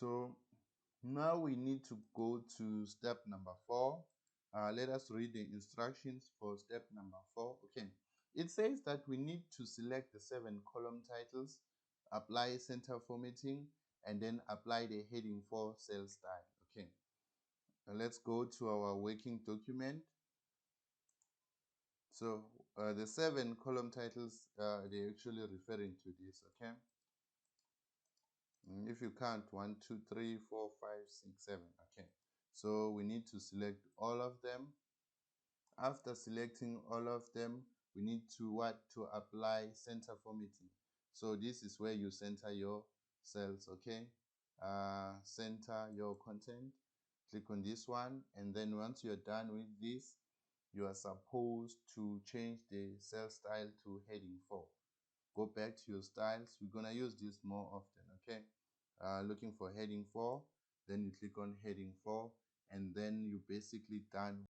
So now we need to go to step number 4. Let us read the instructions for step number 4. Okay, it says that we need to select the 7 column titles, apply center formatting, and then apply the heading 4 cell style. Okay, now let's go to our working document. So the 7 column titles, they're actually referring to this. Okay, if you count 1, 2, 3, 4, 5, 6, 7. Okay, so we need to select all of them. After selecting all of them, we need to apply center formatting. So this is where you center your cells. Okay, center your content, click on this one, and then once you're done with this, you are supposed to change the cell style to heading 4. Go back to your styles. We're gonna use this more often. Okay, looking for heading 4, then you click on heading 4, and then you're basically done